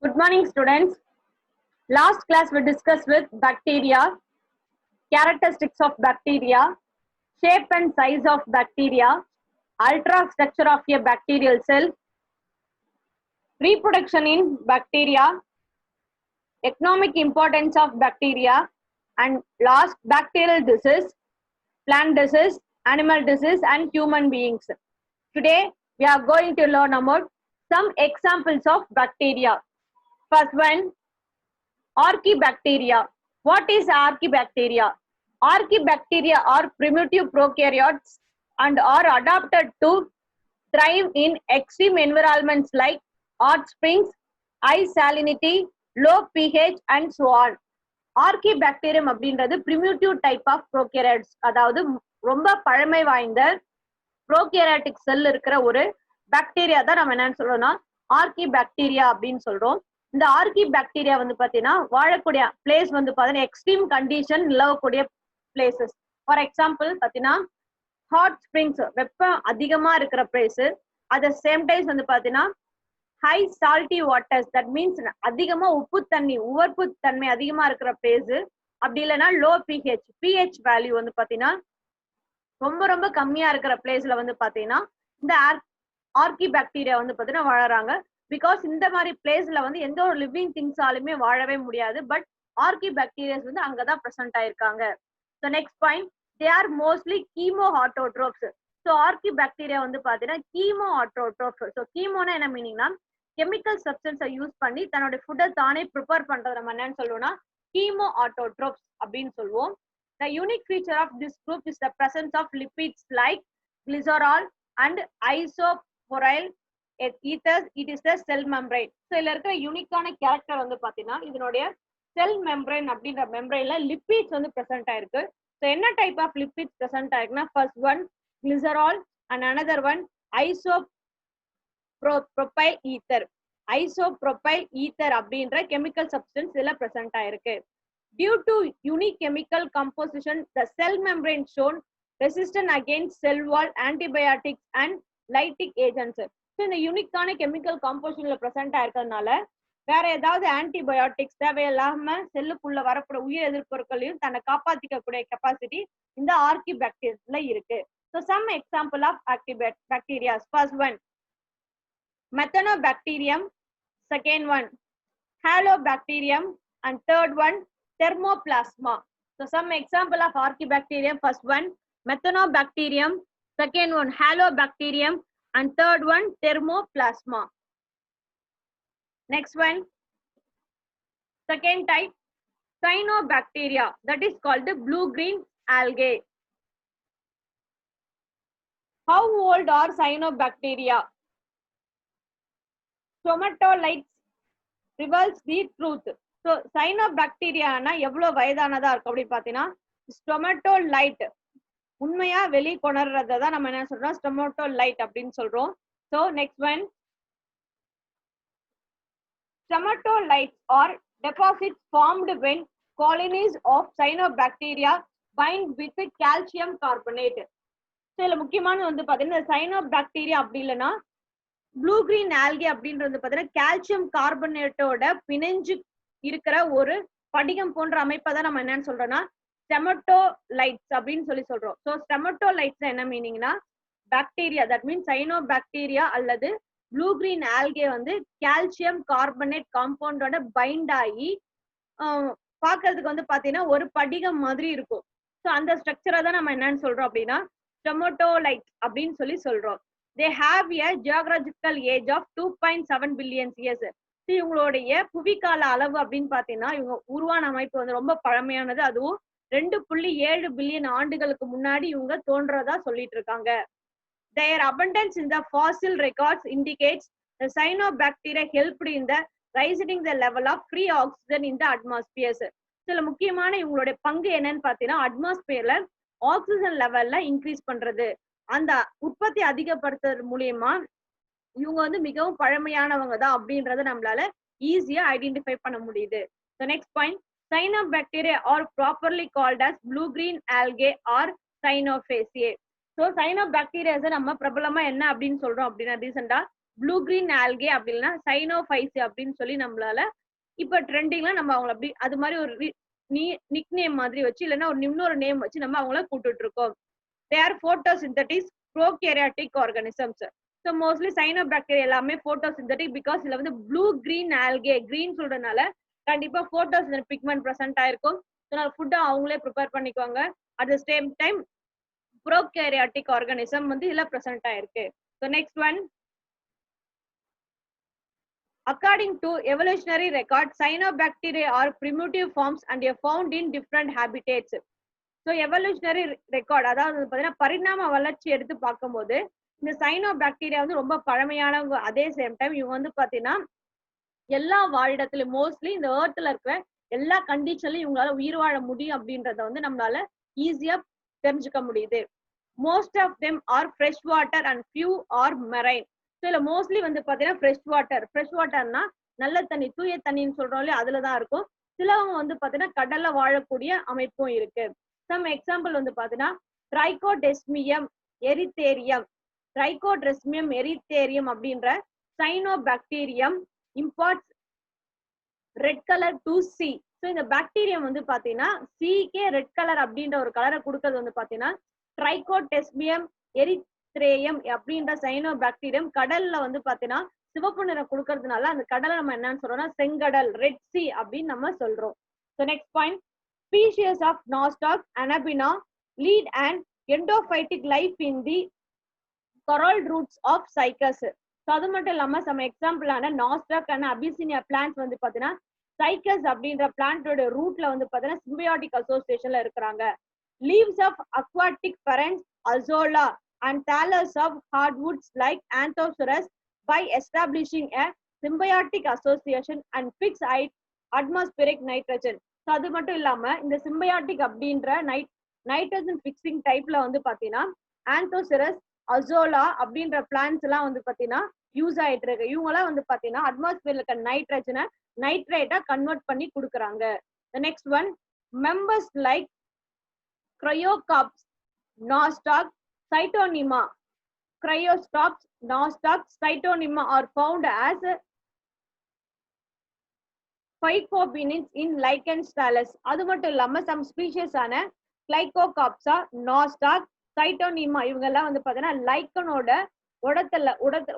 Good morning, students. Last class we discussed with bacteria, characteristics of bacteria, shape and size of bacteria, ultrastructure of a bacterial cell, reproduction in bacteria, economic importance of bacteria, and last bacterial disease, plant disease, animal disease, and human beings. Today we are going to learn about some examples of bacteria. First one, Archaebacteria. What is Archaebacteria? Archaebacteria are primitive prokaryotes and are adapted to thrive in extreme environments like hot springs, high salinity, low pH and so on. Archaebacterium அப்படின்றது primitive type of prokaryotes, அதாவது ரொம்ப பழமை வாய்ந்த prokaryotic செல் இருக்கிற ஒரு bacteria தான் நம்ம என்னன்னு சொல்றோம்னா ஆர்கிபாக்டீரியா அப்படின்னு சொல்றோம். இந்த ஆர்கிபாக்டீரியா வந்து பாத்தீங்கன்னா வாழக்கூடிய பிளேஸ் வந்து பாத்தீங்கன்னா எக்ஸ்ட்ரீம் கண்டிஷன் நிலவக்கூடிய பிளேசஸ். ஃபார் எக்ஸாம்பிள் பாத்தீங்கன்னா ஹாட் ஸ்ப்ரிங்ஸ், வெப்பம் அதிகமா இருக்கிற place. At the same time வந்து பாத்தீங்கன்னா high salty waters, that means அதிகமா உப்பு தண்ணி, உவர்ப்பு தன்மை அதிகமா இருக்கிற பிளேஸ். அப்படி இல்லைன்னா லோ பிஹெச், பிஹெச் வேல்யூ வந்து பாத்தீங்கன்னா ரொம்ப ரொம்ப கம்மியா இருக்கிற பிளேஸ்ல வந்து பாத்தீங்கன்னா இந்த ஆர்கிபாக்டீரியா வந்து பாத்தீங்கன்னா வாழறாங்க. பிகாஸ் இந்த மாதிரி பிளேஸ்ல வந்து எந்த ஒரு லிவிங் திங்ஸாலுமே வாழவே முடியாது. பட் ஆர்கிபாக்டீரியாஸ் வந்து அங்கதான் பிரசன்ட் ஆயிருக்காங்க. So next point, they are mostly chemoautotrophs. So archaebacteria வந்து பாத்தீங்கன்னா கீமோ ஆட்டோட்ரோப்ஸ். ஸோ கீமோனா என்ன மீனிங்னா கெமிக்கல் சப்ஸ்டன்ஸை யூஸ் பண்ணி தன்னோட ஃபுட்டை தானே ப்ரிப்பேர் பண்றது நம்ம என்னன்னு சொல்லுவோம்னா கீமோ ஆட்டோட்ரோப்ஸ் அப்படின்னு சொல்லுவோம். The unique feature of this group is the presence of lipids like glycerol and isoporyl ethers. It is the cell membrane. So இதுல இருக்கிற யூனிக்கான கேரக்டர் வந்து பாத்தீங்கன்னா இதனுடைய செல் மெம்பரேன் அப்படின்ற மெம்பரேன்ல லிப்பிட்ஸ் வந்து பிரசன்ட் ஆயிருக்கு. ஸோ என்ன டைப் ஆஃப் லிப்பிட்ஸ் பிரசன்ட் ஆயிருக்குன்னா first one glycerol and another one isopropyl ether. Isopropyl ether அப்படின்ற கெமிக்கல் சப்ஸ்டன்ஸ் இதுல பிரசன்ட் ஆயிருக்கு. Due to unique chemical composition, the cell membrane shown resistant against cell wall antibiotics and lytic agents. So இந்த யூனிக்கான chemical காம்போசிஷன்ல present ஆயிருக்கிறதுனால வேற ஏதாவது antibiotics தேவையில்லாம செல்லுக்குள்ள வரக்கூடிய உயிர் எதிர்ப்பொருட்களையும் தன்னை காப்பாத்திக்கக்கூடிய கெப்பாசிட்டி இந்த ஆர்கிபாக்டீரியாஸ்ல இருக்கு. So some example of bacteria. First one, Methanobacterium. Second one, Halobacterium. And third one, Thermoplasma. So some example of Archaebacterium. First one, Methanobacterium. Second one, Halobacterium. And third one, Thermoplasma. Next one, second type, Cyanobacteria. That is called the blue-green algae. How old are Cyanobacteria? Stromatolites reveals the truth. So சைனோபாக்டீரியானா எவ்வளவு வயதானதா இருக்கும் அப்படின்னு பாத்தீங்கன்னா ஸ்டொமட்டோலைட் உண்மையா வெளி கொணர்றதை தான் நம்ம என்ன சொல்றோம் ஸ்டொமட்டோலைட் அப்படின்னு சொல்றோம். So next one, stromatolites are deposits formed when colonies of cyanobacteria bind with calcium carbonate. So இதுல முக்கியமான வந்து பாத்தீங்கன்னா சைனோபாக்டீரியா அப்படி இல்லைன்னா ப்ளூ கிரீன் ஆல்கே அப்படின்றது பாத்தீங்கன்னா கால்சியம் கார்பனேட்டோட பிணைஞ்சு இருக்கிற ஒரு படிகம் போன்ற அமைப்பை தான் நம்ம என்னன்னு சொல்றோம்னா ஸ்டெமட்டோலைட்ஸ் அப்படின்னு சொல்றோம். ஸோ ஸ்டெமட்டோலைட்ஸ் என்ன மீனிங்னா பாக்டீரியா, தட் மீன்ஸ் சைனோபாக்டீரியா அல்லது ப்ளூ கிரீன் ஆல்கே வந்து கால்சியம் கார்பனேட் காம்பவுண்டோட பைண்ட் ஆகி பாக்குறதுக்கு வந்து பாத்தீங்கன்னா ஒரு படிகம் மாதிரி இருக்கும். ஸோ அந்த ஸ்ட்ரக்சரை தான் நம்ம என்னன்னு சொல்றோம் அப்படின்னா ஸ்டெமட்டோலைட்ஸ் அப்படின்னு சொல்றோம். They have a geographical age of 2.7 billion years. இவங்களுடைய புவிக்கால அளவு அப்படின்னு பாத்தீங்கன்னா இவங்க உருவான அமைப்பு வந்து ரொம்ப பழமையானது. அதுவும் 2.7 பில்லியன் ஆண்டுகளுக்கு முன்னாடி இவங்க தோன்றதா சொல்லிட்டு இருக்காங்க. Their abundance in the fossil records indicates the cyanobacteria helped in the rising the level of free oxygen in the atmosphere. சில முக்கியமான இவங்களுடைய பங்கு என்னன்னு பாத்தீங்கன்னா அட்மாஸ்பியர்ல ஆக்சிஜன் லெவல்ல இன்க்ரீஸ் பண்றது, அந்த உற்பத்தி அதிகப்படுத்துறது மூலியமா இவங்க வந்து மிகவும் பழமையானவங்க தான் அப்படின்றத நம்மளால ஈஸியா ஐடென்டிஃபை பண்ண முடியுது. So next point, Cyanobacteria are properly called as blue-green algae or Cyanophaceae. So Cyanobacteria நம்ம பிரபலமா என்ன அப்படின்னு சொல்றோம் அப்படின்னா ரீசெண்டா ப்ளூ கிரீன் ஆல்கே அப்படி இல்லைன்னா சைனோஃபைசி அப்படின்னு சொல்லி நம்மளால இப்ப ட்ரெண்டிங்ல நம்ம அவங்களை அப்படி அது மாதிரி ஒரு நிக் நேம் மாதிரி வச்சு இல்லைன்னா ஒரு இன்னொரு நேம் வச்சு நம்ம அவங்கள கூப்பிட்டு இருக்கோம். They are photosynthetic prokaryotic organisms. So mostly cyanobacteria எல்லாமே போட்டோசிந்தட்டிக் பிகாஸ் இதுல வந்து ப்ளூ கிரீன் ஆல்கே கிரீன் சொல்றதுனால கண்டிப்பா போட்டோசிந்தட்டிக் பிக்மெண்ட் ப்ரெசென்ட் ஆயிருக்கும். ஃபுட்டை அவங்களே ப்ரிப்பேர் பண்ணிக்குவாங்க. At the same time prokaryotic organism வந்து இதுல ப்ரெசென்ட் ஆயிருக்கு. So next one, according to evolutionary record, cyanobacteria are primitive forms and are found in different habitats. So evolutionary record அதாவது பார்த்தீங்கன்னா பரிணாம வளர்ச்சி எடுத்து பார்க்கும்போது இந்த சைனோபாக்டீரியா வந்து ரொம்ப பழமையானவங்க. அதே சேம் டைம் இவங்க வந்து பார்த்தீங்கன்னா எல்லா வாழிடத்திலும் மோஸ்ட்லி இந்த ஏர்த்ல இருக்கிற எல்லா கண்டிஷன்லயும் இவங்களால உயிர் வாழ முடியும் அப்படின்றத வந்து நம்மளால ஈஸியா தெரிஞ்சுக்க முடியுது. Most of them are fresh water and few are marine. So இதுல மோஸ்ட்லி வந்து பாத்தீங்கன்னா ஃப்ரெஷ் வாட்டர்னா நல்ல தண்ணி தூய தண்ணின்னு சொல்றோம் இல்லையா, அதுலதான் இருக்கும். சிலவங்க வந்து பாத்தீங்கன்னா கடல்ல வாழக்கூடிய அமைப்பும் இருக்கு. சம் எக்ஸாம்பிள் வந்து பாத்தீங்கன்னா ட்ரைகோடெஸ்மியம் எரித்தேரியம். ட்ரைகோடெஸ்மியம் எரித்தேரியம் அப்படின்ற cyanobacterium imparts red colour to C. So இந்த பாக்டீரியம் வந்து பாத்தீங்கன்னா சீக்கே ரெட் கலர் அப்படின்ற ஒரு கலரை கொடுக்கறது வந்து பாத்தீங்கன்னா ட்ரைகோடெஸ்மியம் எரித்ரேயம் அப்படின்ற சைனோபாக்டீரியம் கடல்ல வந்து பாத்தீங்கன்னா சிவப்பு நிறம் கொடுக்கறதுனால அந்த கடலை நம்ம என்னன்னு சொல்றோம்னா செங்கடல், ரெட் சி அப்படின்னு நம்ம சொல்றோம். So next point, species of nostoc anabaena lead and endophytic life in the coral roots of cycas. So அது மட்டும் இல்லாம சம் எக்ஸாம்பிளான நாஸ்டாக் அண்ட் அபிசினியா பிளான்ஸ் வந்து பாத்தீங்கன்னா சைக்கஸ் அப்படின்ற பிளான்டோட ரூட்ல வந்து பாத்தீங்கன்னா சிம்பியாட்டிக் அசோசியேஷன்ல இருக்கிறாங்க. Leaves of aquatic ferns azolla and thallus of hornworts like anthoceros by establishing a symbiotic association and fixed atmospheric nitrogen. So அது மட்டும் இல்லாம இந்த சிம்பியாட்டிக் அப்படின்ற நைட்ரஜன் ஃபிக்ஸிங் டைப்ல வந்து பாத்தீங்கன்னா ஆந்தோசரஸ் அசோலா அப்படின்ற பிளான்ஸ் எல்லாம் வந்து பாத்தீங்கன்னா யூஸ் ஆயிட்டு இருக்கு. இவங்க எல்லாம் வந்து பாத்தீங்கன்னா அட்மாஸ்பியர்ல இருக்க நைட்ரஜனை நைட்ரேட்டா கன்வெர்ட் பண்ணி கொடுக்குறாங்க. Next one, members like gloeocapsa, nostoc, scytonema, Cryostops, nostoc, cytonema are found as phycobinins in lichens thallus. அது மட்டும் இல்லாம some species ஆன Clycocops, nostoc, cytonema இவங்க எல்லாம் வந்து பாத்தீங்கன்னா லைக்கனோட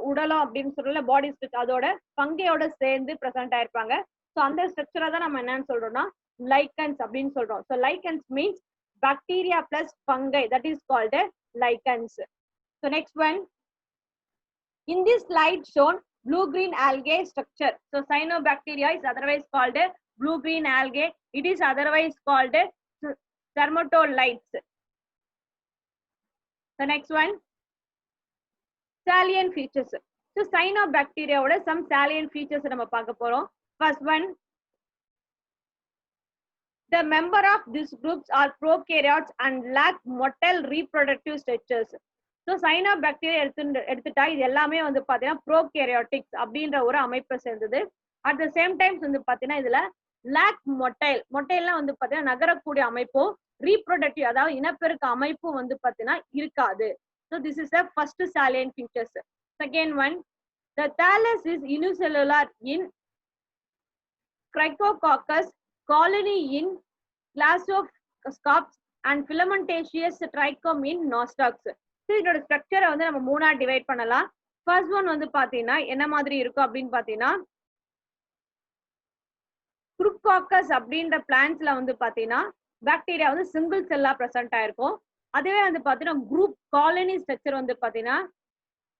உடலம் அப்படின்னு சொல்றல பாடி ஸ்ட்ரக்சர் அதோட பங்கையோட சேர்ந்து பிரசன்ட் ஆயிருப்பாங்க. ஸோ அந்த ஸ்ட்ரக்சரை தான் நம்ம என்னன்னு சொல்றோம்னா லைக்கன்ஸ் அப்படின்னு சொல்றோம். So lichens means bacteria plus fungi, that is called lichens. So next one, in this slide shown blue-green algae structure. So cyanobacteria is otherwise called blue-green algae. It is otherwise called spermatolites. The next one, salient features. So cyanobacteria oda some salient features நம்ம பார்க்க போறோம். First one, the member of these groups are prokaryotes and lack motile reproductive structures. So cyanobacteria எடுத்துட்டா இது எல்லாமே வந்து பாத்தீங்கன்னா ப்ரோகேரியாட்டிக்ஸ் அப்படின்ற ஒரு அமைப்பை சேர்ந்தது. அட் த சேம் டைம்ஸ் வந்து பாத்தீங்கன்னா இதுல லாக் மொட்டைல்லாம் வந்து பாத்தீங்கன்னா நகரக்கூடிய அமைப்பும் ரீப்ரொடக்டிவ் அதாவது இனப்பெருக்க அமைப்பும் வந்து பாத்தீங்கன்னா இருக்காது. So this is the first salient features. Second one, the thallus is unicellular in Cryptococcus, colony in Classoscops and filamentous trichome in nostocs. So இதோட ஸ்ட்ரக்சரை வந்து நம்ம மூணா டிவைட் பண்ணலாம். ஃபர்ஸ்ட் ஒன் வந்து பாத்தீங்கன்னா என்ன மாதிரி இருக்கும் அப்படின்னு பாத்தீங்கன்னா குரூப்காக்கஸ் அப்படின்ற பிளான்ட்ஸ்ல வந்து பாத்தீங்கன்னா பாக்டீரியா வந்து சிங்கிள் செல்லா பிரசன்ட் ஆயிருக்கும். அதுவே வந்து பாத்தீங்கன்னா குரூப் காலனி ஸ்ட்ரக்சர் வந்து பாத்தீங்கன்னா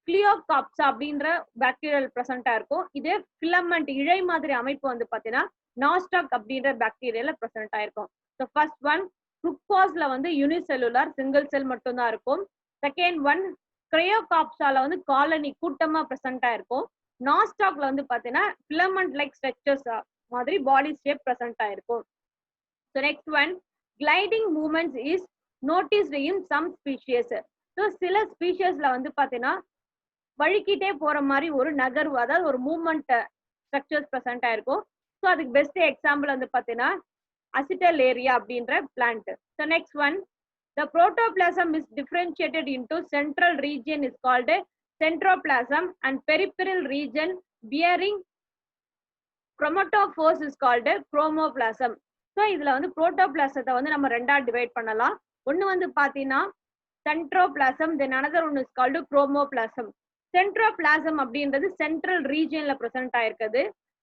கிளியோகாப்ஸ் அப்படின்ற பாக்டீரியல் பிரசன்ட் ஆயிருக்கும். இதே ஃபிலமெண்ட் இழை மாதிரி அமைப்பு வந்து பாத்தீங்கன்னா நாஸ்டாக் அப்படின்ற பாக்டீரியால பிரசன்ட் ஆயிருக்கும். ஸோ ஃபர்ஸ்ட் ஒன் குரூப்காஸ்ல வந்து யூனிசெல்லுலார் சிங்கிள் செல் மட்டும் தான் இருக்கும். செகண்ட் ஒன் கிரையோகாப்ஸால வந்து காலனி கூட்டமா பிரசன்ட் ஆயிருக்கும். நாஸ்டாக்ல வந்து பாத்தீங்கன்னா ஃபிலமெண்ட் லைக் ஸ்ட்ரக்சர்ஸ் மாதிரி பாடி ஷேப் பிரசன்ட் ஆயிருக்கும். So next one, gliding movements is noticed in some species. So சில ஸ்பீஷியஸ்ல வந்து பாத்தீங்கன்னா வழுக்கிட்டே போற மாதிரி ஒரு நகர்வு அதாவது ஒரு மூவ்மெண்ட் ஸ்ட்ரக்சர்ஸ் பிரசன்ட் ஆயிருக்கும். ஸோ அதுக்கு பெஸ்ட் எக்ஸாம்பிள் வந்து பாத்தீங்கன்னா அசிட்டலேரியா அப்படின்ற plant. So next one, the protoplasm is differentiated into central region is called centroplasm, and peripheral region bearing chromatophores is called chromoplasm. So இதுல வந்து புரோட்டோபிளாசத்தை வந்து நம்ம ரெண்டா டிவைட் பண்ணலாம். ஒன்னு வந்து பாத்தீங்கன்னா centroplasm, then another one is called chromoplasm. Centroplasm அப்படின்றது சென்ட்ரல் ரீஜியன்ல பிரசன்ட் ஆயிருக்குது.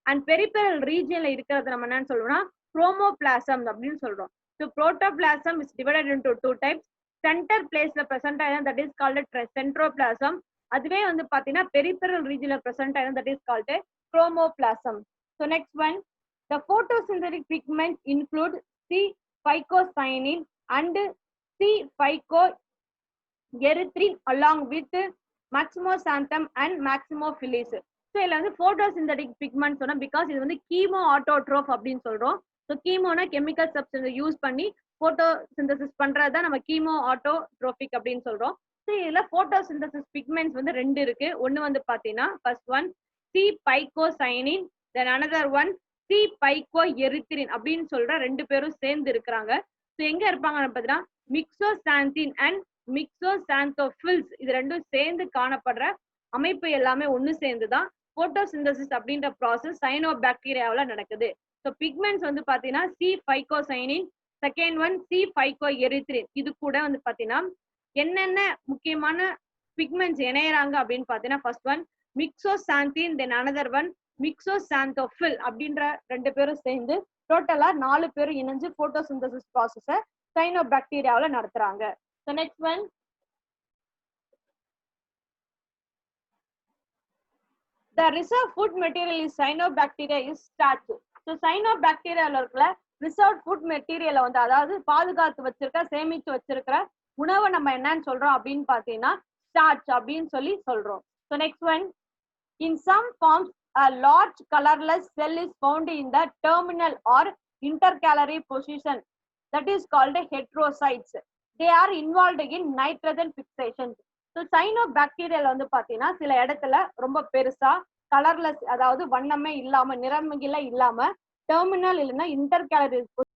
அண்ட் பெரிபெரல் ரீஜியன்ல இருக்கிறது நம்ம என்னன்னு சொல்றோம்னா குரோமோபிளாசம் அப்படின்னு சொல்றோம். So protoplasm is divided into two types. Centre பிளேஸ்ல பிரசன்ட் ஆயிருந்தா தட் இஸ் கால்டு சென்ட்ரோபிளாசம். அதுவே வந்து பாத்தீங்கன்னா பெரிபெரல் ரீஜியன்ல பிரசன்ட் ஆயிருந்தா that is called chromoplasm. So next one, the photosynthetic pigments include C-phycocyanin and C-phycoerythrin along with maximoxanthum and maximophilis. So இதுல வந்து photosynthetic pigments சொன்னா because இது வந்து கீமோ ஆட்டோட்ரோப் அப்படின்னு சொல்றோம். ஸோ கீமோனா கெமிக்கல் சப்ஸ்டன்ஸ் யூஸ் பண்ணி போட்டோசிந்தசிஸ் பண்றதுதான் நம்ம கீமோ ஆட்டோட்ரோபிக் அப்படின்னு சொல்றோம். ஸோ இதுல போட்டோசிந்தசிஸ் பிக்மெண்ட்ஸ் வந்து ரெண்டு இருக்கு. ஒன்னு வந்து பாத்தீங்கன்னா first one C-phycocyanin, then another one C-phycoerythrin அப்படின்னு சொல்ற ரெண்டு பேரும் சேர்ந்து இருக்கிறாங்க. ஸோ எங்க இருப்பாங்கன்னு பார்த்தீங்கன்னா மிக்சோசாந்தின் அண்ட் மிக்சோசாந்தோஃபில்ஸ், இது ரெண்டும் சேர்ந்து காணப்படுற அமைப்பு எல்லாமே ஒன்னு சேர்ந்துதான் போட்டோசிந்தசிஸ் அப்படின்ற ப்ராசஸ் சைனோபாக்டீரியாவில் நடக்குது. ஸோ பிக்மெண்ட்ஸ் வந்து பாத்தீங்கன்னா C-phycocyanin, செகண்ட் ஒன் C-phycoerythrin. இது கூட வந்து பாத்தீங்கன்னா என்னென்ன முக்கியமான பிக்மெண்ட்ஸ் இணையறாங்க அப்படின்னு பாத்தீங்கன்னா first one myxoxanthin, then another one myxoxanthophyll அப்படின்ற ரெண்டு பேரும் சேர்ந்து டோட்டலா 4 பேரும் இணைஞ்சு போட்டோசிந்தசிஸ் ப்ராசஸ சைனோபாக்டீரியாவுல நடத்துறாங்க. So next one, the reserve food material is cyanobacteria is starch. So சைனோபாக்டீரியால இருக்கிற ரிசர்வ் ஃபுட் மெட்டீரியலை வந்து அதாவது பாதுகாத்து வச்சிருக்க சேமிச்சு வச்சிருக்கிற உணவை நம்ம என்னன்னு சொல்றோம் அப்படின்னு பாத்தீங்கன்னா ஸ்டார்ச் அப்படின்னு சொல்லி சொல்றோம். So next one, in some forms a large colorless cell is found in the terminal or intercalary position, that is called heterocytes. They are involved in nitrogen fixation. So cyanobacterial வந்து பாத்தீங்கன்னா சில இடத்துல ரொம்ப பெருசா colourless அதாவது வண்ணமே இல்லாம நிறமிகளே இல்லாம டெர்மினல் இல்லைன்னா இன்டர்கேலரி